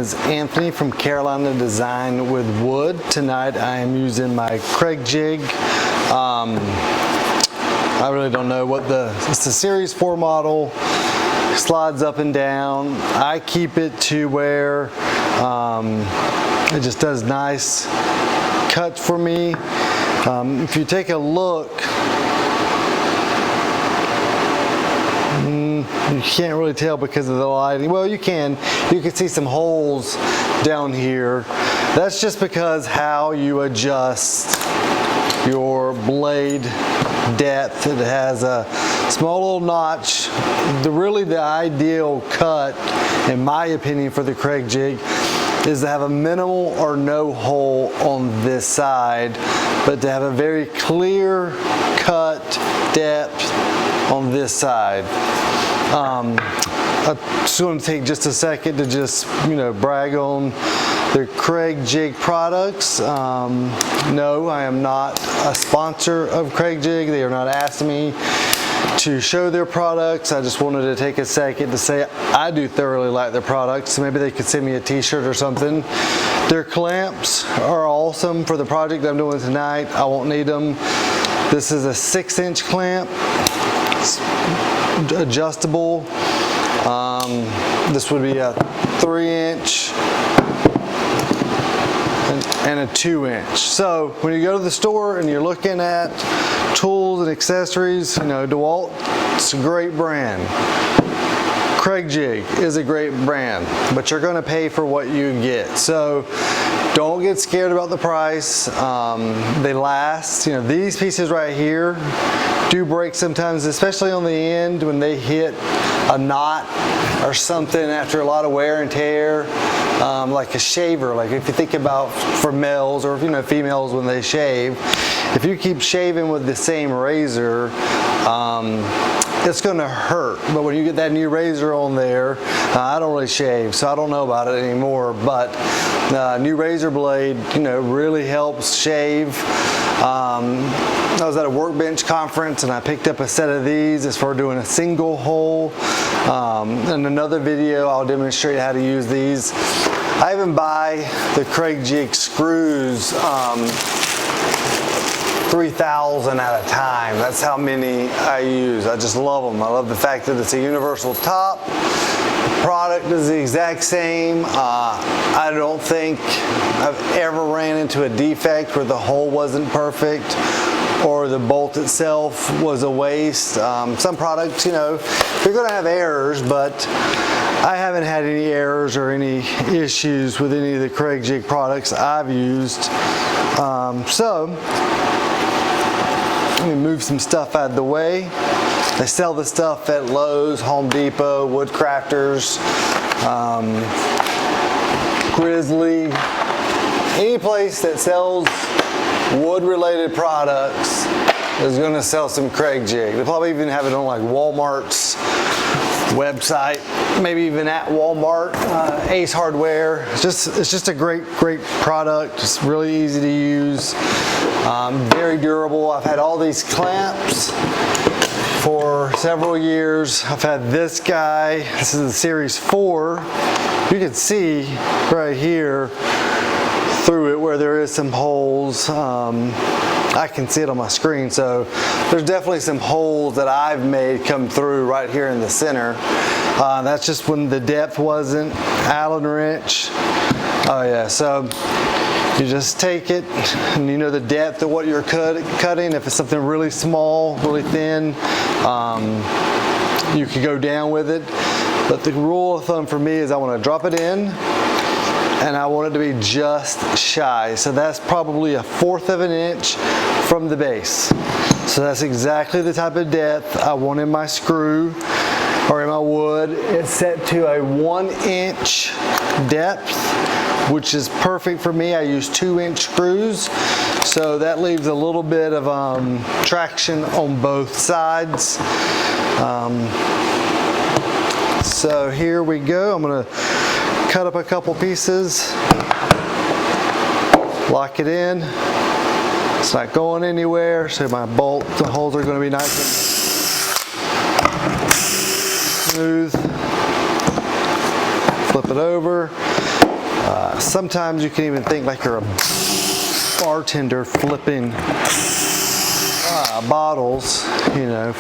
is Anthony from Carolina Design with Wood. Tonight I am using my Kreg jig. I really don't know what it's the Series 4 model, slides up and down. I keep it to where it just does nice cuts for me. If you take a look, you can't really tell because of the lighting. Well, you can see some holes down here. That's just because how you adjust your blade depth. It has a small little notch. Really the ideal cut, in my opinion, for the Kreg jig is to have a minimal or no hole on this side, but to have a very clear cut depth on this side. I just want to take just a second to just, brag on the Kreg jig products. No, I am not a sponsor of Kreg jig. They are not asking me to show their products. I just wanted to take a second to say I do thoroughly like their products. Maybe they could send me a t-shirt or something. Their clamps are awesome for the project I'm doing tonight. I won't need them. This is a 6-inch clamp. It's adjustable. This would be a 3-inch and a 2-inch. So when you go to the store and you're looking at tools and accessories, Dewalt, it's a great brand. Kreg jig is a great brand, but you're going to pay for what you get. So don't get scared about the price. They last. These pieces right here do break sometimes, especially on the end when they hit a knot or something after a lot of wear and tear, like a shaver. Like if you think about for males or females when they shave, if you keep shaving with the same razor, it's going to hurt. But when you get that new razor on there, I don't really shave, so I don't know about it anymore, but new razor blade really helps shave. I was at a workbench conference and I picked up a set of these. It's for doing a single hole. In another video I'll demonstrate how to use these. I even buy the Kreg jig screws 3,000 at a time. That's how many I use. I just love them. I love the fact that it's a universal top. The product is the exact same. I don't think I've ever ran into a defect where the hole wasn't perfect or the bolt itself was a waste. Some products, you're going to have errors, but I haven't had any errors or any issues with any of the Kreg jig products I've used. Let me move some stuff out of the way. They sell the stuff at Lowe's, Home Depot, Woodcrafters, Grizzly. Any place that sells wood-related products is going to sell some Kreg jig. They probably even have it on like Walmart's website, maybe even at Walmart, Ace Hardware. It's just a great product. It's really easy to use, very durable. I've had all these clamps for several years. I've had this guy. This is the Series 4. You can see right here through it where there is some holes. I can see it on my screen, so there's definitely some holes that I've made come through right here in the center. That's just when the depth wasn't. Allen wrench. Oh yeah, so you just take it and you know the depth of what you're cutting. If it's something really small, really thin, you could go down with it. But the rule of thumb for me is I want to drop it in and I want it to be just shy. So that's probably 1/4 of an inch from the base. So that's exactly the type of depth I want in my screw or in my wood. It's set to a 1-inch depth, which is perfect for me. I use 2-inch screws, so that leaves a little bit of traction on both sides. So here we go. I'm going to cut up a couple pieces, lock it in. It's not going anywhere, so my bolt, the holes are going to be nice and smooth. Flip it over. Sometimes you can even think like you're a bartender flipping bottles, you know,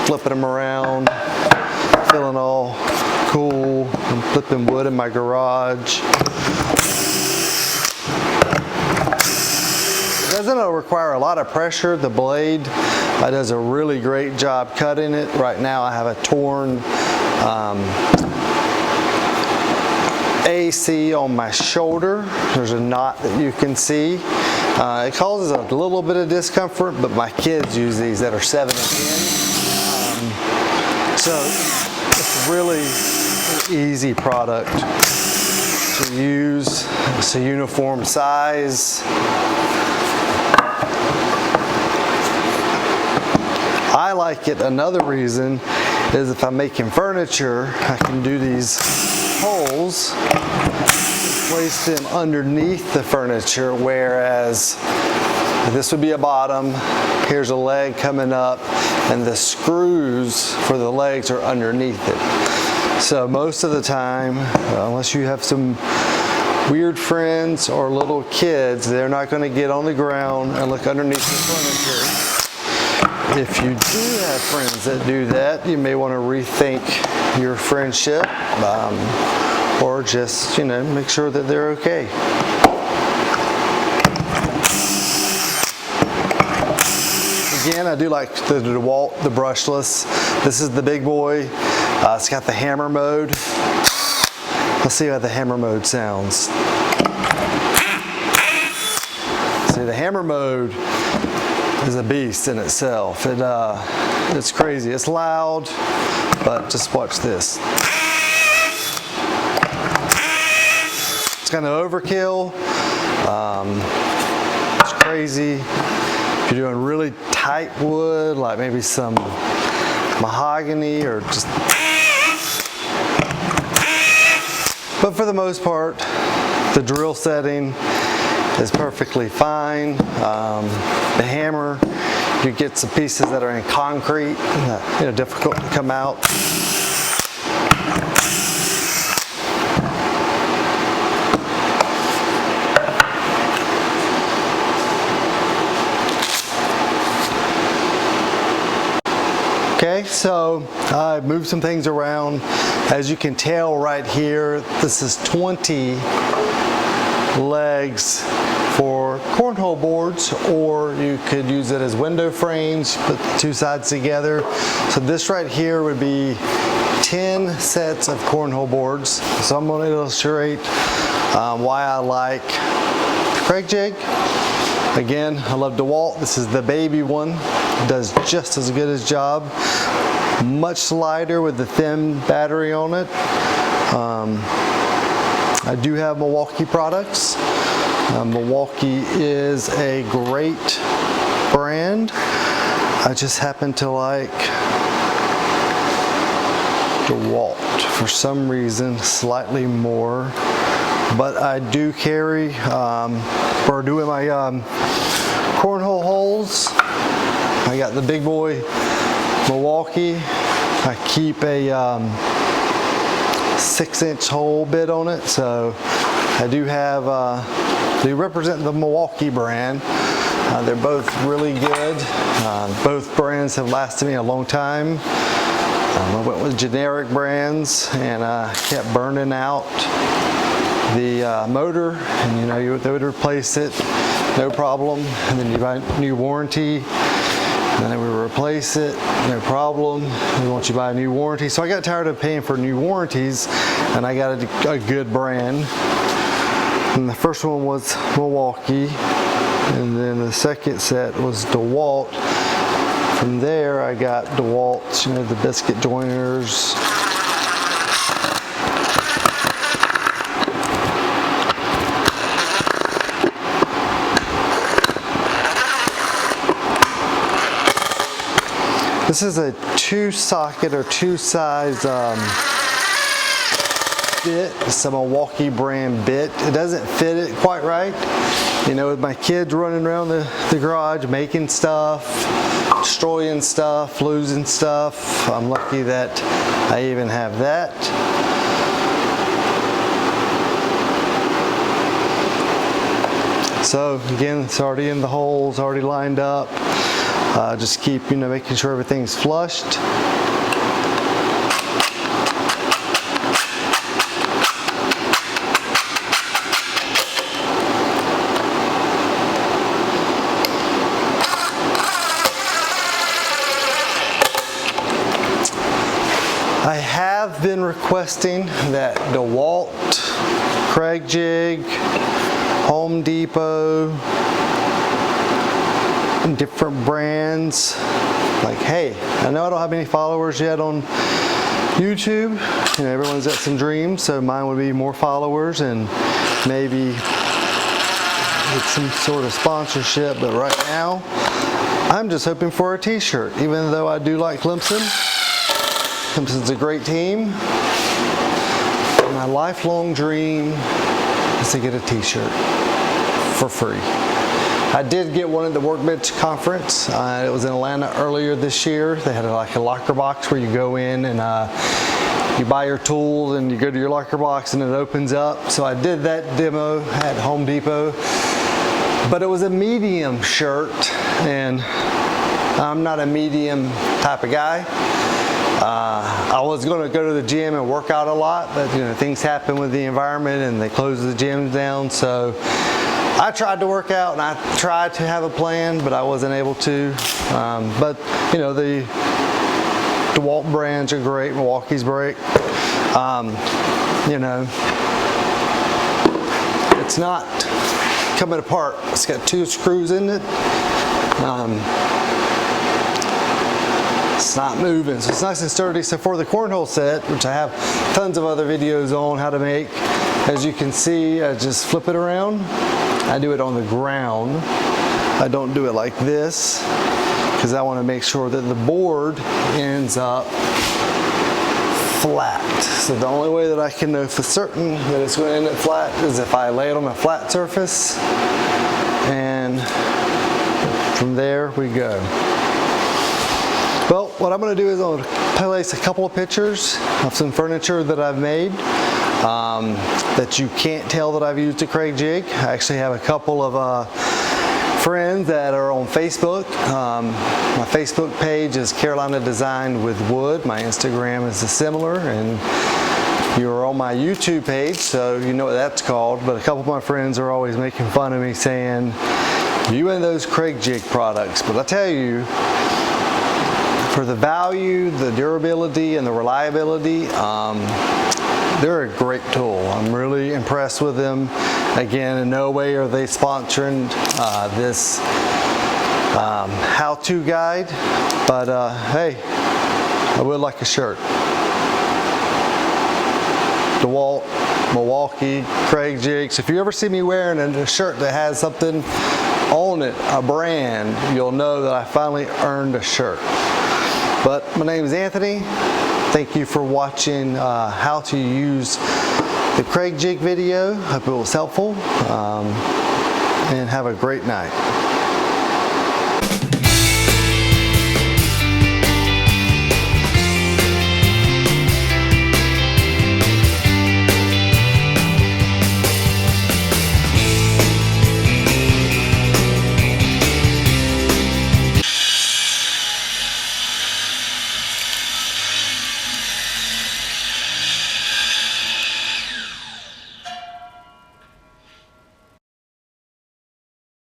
flipping them around, feeling all cool. I'm flipping wood in my garage. It doesn't require a lot of pressure. The blade does a really great job cutting it. Right now I have a torn AC on my shoulder. There's a knot that you can see. It causes a little bit of discomfort, but my kids use these that are 7 and 10. So it's really an easy product to use. It's a uniform size. I like it. Another reason is if I'm making furniture, I can do these holes, place them underneath the furniture, whereas this would be a bottom, here's a leg coming up, and the screws for the legs are underneath it. So most of the time, unless you have some weird friends or little kids, they're not going to get on the ground and look underneath the furniture. If you do have friends that do that, you may want to rethink your friendship, or just, you know, make sure that they're okay. Again, I do like the Dewalt, the brushless. This is the big boy. It's got the hammer mode. Let's see how the hammer mode sounds. See, the hammer mode is a beast in itself. It's crazy. It's loud, but just watch this. It's kind of overkill. It's crazy. If you're doing really tight wood, like maybe some mahogany or just. But for the most part, the drill setting is perfectly fine. The hammer, you get some pieces that are in concrete, you know, difficult to come out. Okay, so I moved some things around. As you can tell right here, this is 20 legs for cornhole boards, or you could use it as window frames, put the two sides together. So this right here would be 10 sets of cornhole boards. So I'm going to illustrate why I like the Kreg jig. Again, I love Dewalt. This is the baby one. It does just as good a job. Much lighter with the thin battery on it. I do have Milwaukee products. Milwaukee is a great brand. I just happen to like Dewalt for some reason slightly more. But I do carry, for doing my cornhole holes, I got the big boy Milwaukee. I keep a 6-inch hole bit on it, so I do have, they represent the Milwaukee brand. They're both really good. Both brands have lasted me a long time. I went with generic brands and kept burning out the motor, and you know, they would replace it, no problem, and then you buy new warranty, and then they would replace it, no problem, and once you buy a new warranty. So I got tired of paying for new warranties, and I got a good brand. And the first one was Milwaukee, and then the second set was Dewalt. From there I got Dewalt, you know, the biscuit joiners. This is a 2-socket or 2-size bit. It's a Milwaukee brand bit. It doesn't fit it quite right. You know, with my kids running around the garage making stuff, destroying stuff, losing stuff, I'm lucky that I even have that. So again, it's already in the holes, already lined up. Just keep, making sure everything's flushed. I have been requesting that Dewalt, Kreg jig, Home Depot, different brands. Like, hey, I know I don't have any followers yet on YouTube. Everyone's got some dreams, so mine would be more followers and maybe get some sort of sponsorship. But right now, I'm just hoping for a t-shirt, even though I do like Clemson. Clemson's a great team. My lifelong dream is to get a t-shirt for free. I did get one at the Workbench Conference. It was in Atlanta earlier this year. They had like a locker box where you go in and you buy your tools and you go to your locker box and it opens up. So I did that demo at Home Depot. But it was a medium shirt, and I'm not a medium type of guy. I was going to go to the gym and work out a lot, but things happen with the environment and they close the gyms down. So I tried to work out and I tried to have a plan, but I wasn't able to. But the DeWalt brands are great. Milwaukee's great. It's not coming apart. It's got 2 screws in it. It's not moving, so it's nice and sturdy. So for the cornhole set, which I have tons of other videos on how to make, as you can see, I just flip it around. I do it on the ground. I don't do it like this because I want to make sure that the board ends up flat. So the only way that I can know for certain that it's going to end up flat is if I lay it on a flat surface, and from there we go. Well, what I'm going to do is I'm going to place a couple of pictures of some furniture that I've made that you can't tell that I've used a Kreg jig. I actually have a couple of friends that are on Facebook. My Facebook page is Carolina Designed with Wood. My Instagram is similar, and you're on my YouTube page, so you know what that's called. But a couple of my friends are always making fun of me saying, you and those Kreg jig products. But I tell you, for the value, the durability, and the reliability, they're a great tool. I'm really impressed with them. Again, in no way are they sponsoring this how-to guide, but hey, I would like a shirt. DeWalt, Milwaukee, Kreg jigs. If you ever see me wearing a shirt that has something on it, a brand, you'll know that I finally earned a shirt. But my name is Anthony. Thank you for watching how to use the Kreg jig video. Hope it was helpful, and have a great night.